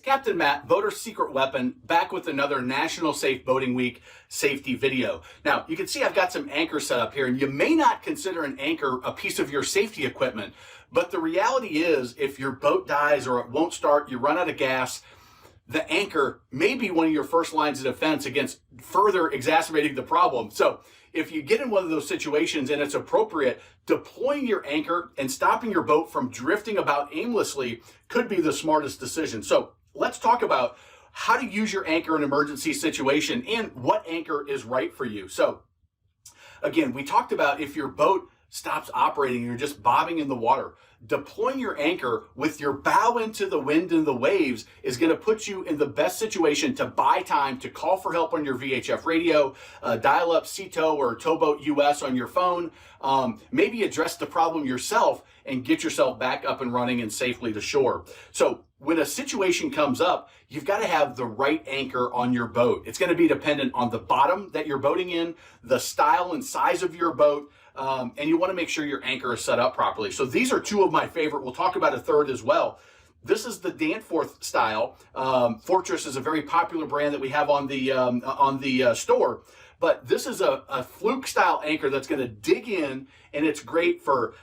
Captain Matt, Boater's Secret Weapon, back with another National Safe Boating Week safety video. Now, you can see I've got some anchors set up here, and you may not consider an anchor a piece of your safety equipment, but the reality is if your boat dies or it won't start, you run out of gas, the anchor may be one of your first lines of defense against further exacerbating the problem. So if you get in one of those situations and it's appropriate, deploying your anchor and stopping your boat from drifting about aimlessly could be the smartest decision. So let's talk about how to use your anchor in an emergency situation and what anchor is right for you. So again, we talked about if your boat stops operating and you're just bobbing in the water, deploying your anchor with your bow into the wind and the waves is going to put you in the best situation to buy time to call for help on your VHF radio, dial up CTOW or Towboat US on your phone, maybe address the problem yourself and get yourself back up and running and safely to shore. So when a situation comes up, you've got to have the right anchor on your boat. It's going to be dependent on the bottom that you're boating in, the style and size of your boat, and you want to make sure your anchor is set up properly. So these are two of my favorite. We'll talk about a third as well. This is the Danforth style. Fortress is a very popular brand that we have on the store. But this is a fluke style anchor that's going to dig in, and it's great for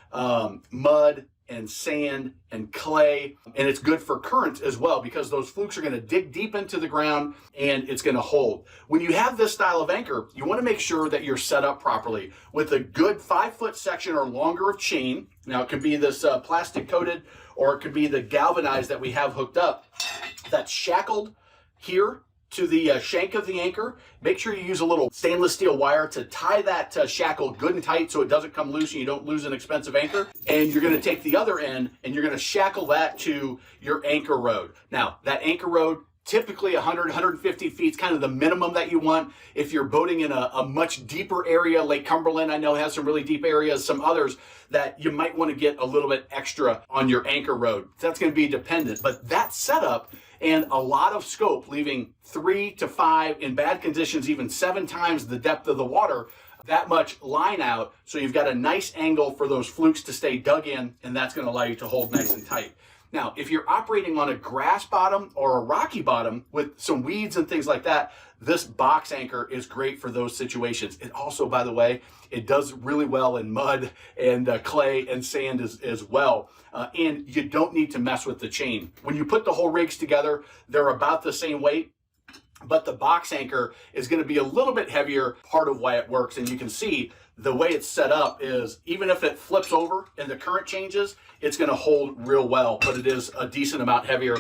mud and sand and clay, and it's good for current as well because those flukes are going to dig deep into the ground and it's going to hold. When you have this style of anchor, you want to make sure that you're set up properly with a good 5-foot section or longer of chain. Now it could be this plastic coated or it could be the galvanized that we have hooked up that's shackled here to the shank of the anchor. Make sure you use a little stainless steel wire to tie that shackle good and tight so it doesn't come loose and you don't lose an expensive anchor. And you're going to take the other end and you're going to shackle that to your anchor rode. Now, that anchor rode, typically 100, 150 feet is kind of the minimum that you want. If you're boating in a much deeper area, Lake Cumberland, I know has some really deep areas, some others that you might want to get a little bit extra on your anchor rode. That's going to be dependent, but that setup and a lot of scope, leaving 3 to 5, in bad conditions, even 7 times the depth of the water, that much line out. So you've got a nice angle for those flukes to stay dug in, and that's going to allow you to hold nice and tight. Now, if you're operating on a grass bottom or a rocky bottom with some weeds and things like that, this box anchor is great for those situations. It also, by the way, it does really well in mud and clay and sand as well. And you don't need to mess with the chain. When you put the whole rigs together, they're about the same weight, but the box anchor is going to be a little bit heavier, part of why it works. And you can see the way it's set up is even if it flips over and the current changes, it's going to hold real well, but it is a decent amount heavier.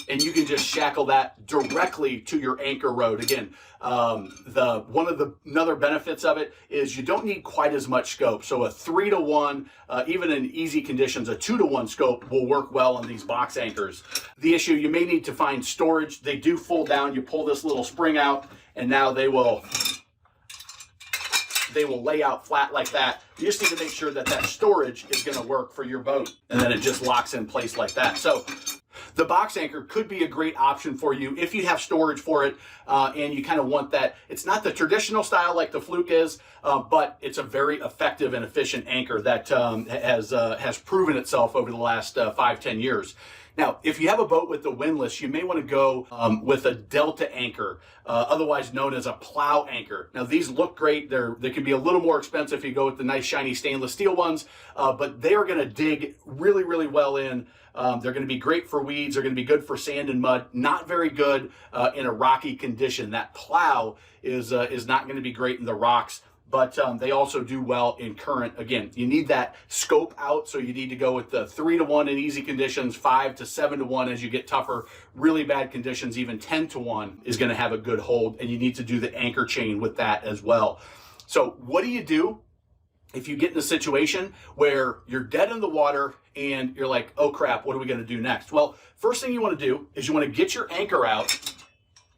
And you can just shackle that directly to your anchor rode. Again, another benefits of it is you don't need quite as much scope. So a 3 to 1, even in easy conditions, a 2 to 1 scope will work well on these box anchors. The issue, you may need to find storage. They do fold down. You pull this little spring out, and now they will lay out flat like that. You just need to make sure that that storage is going to work for your boat, and then it just locks in place like that. So the box anchor could be a great option for you if you have storage for it and you kind of want that. It's not the traditional style like the fluke is, but it's a very effective and efficient anchor that has proven itself over the last 5-10 years. Now, if you have a boat with the windlass, you may want to go with a delta anchor, otherwise known as a plow anchor. Now, these look great. They can be a little more expensive if you go with the nice shiny stainless steel ones, but they are going to dig really, really well in. They're going to be great for weeds. They're going to be good for sand and mud. Not very good in a rocky condition. That plow is not going to be great in the rocks. But they also do well in current. Again, you need that scope out, so you need to go with the 3 to 1 in easy conditions, 5 to 7 to 1 as you get tougher. Really bad conditions, even 10 to 1 is going to have a good hold, and you need to do the anchor chain with that as well. So what do you do if you get in a situation where you're dead in the water and you're like, oh crap, what are we going to do next? Well, first thing you want to do is you want to get your anchor out,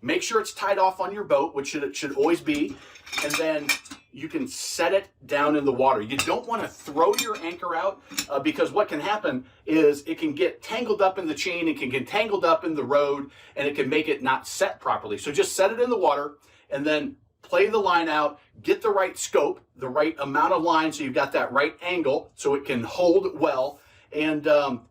make sure it's tied off on your boat, which it should always be, and then you can set it down in the water. You don't want to throw your anchor out because what can happen is it can get tangled up in the chain, it can get tangled up in the rode, and it can make it not set properly. So just set it in the water and then play the line out, get the right scope, the right amount of line so you've got that right angle so it can hold well, And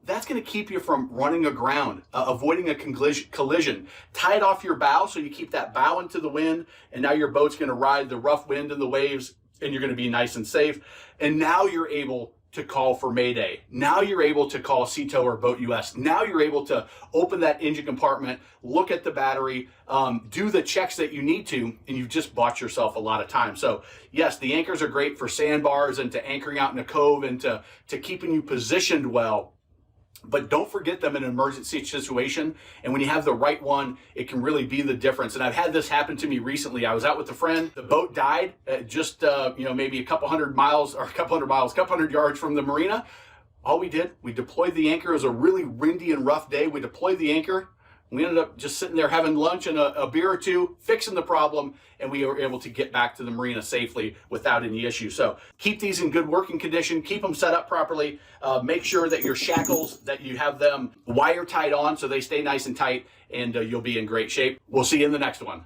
that's going to keep you from running aground, avoiding a collision. Tie it off your bow so you keep that bow into the wind, and now your boat's going to ride the rough wind and the waves, and you're going to be nice and safe. And now you're able to call for Mayday. Now you're able to call Seatow or Boat US. Now you're able to open that engine compartment, look at the battery, do the checks that you need to, and you've just bought yourself a lot of time. So yes, the anchors are great for sandbars and to anchoring out in a cove and to keeping you positioned well. But don't forget them in an emergency situation. And when you have the right one, it can really be the difference. And I've had this happen to me recently. I was out with a friend. The boat died at just, maybe a couple hundred yards from the marina. All we did, we deployed the anchor. It was a really windy and rough day. We deployed the anchor. We ended up just sitting there having lunch and a beer or two, fixing the problem, and we were able to get back to the marina safely without any issue. So keep these in good working condition, keep them set up properly, make sure that your shackles, that you have them wire tied on so they stay nice and tight, and you'll be in great shape. We'll see you in the next one.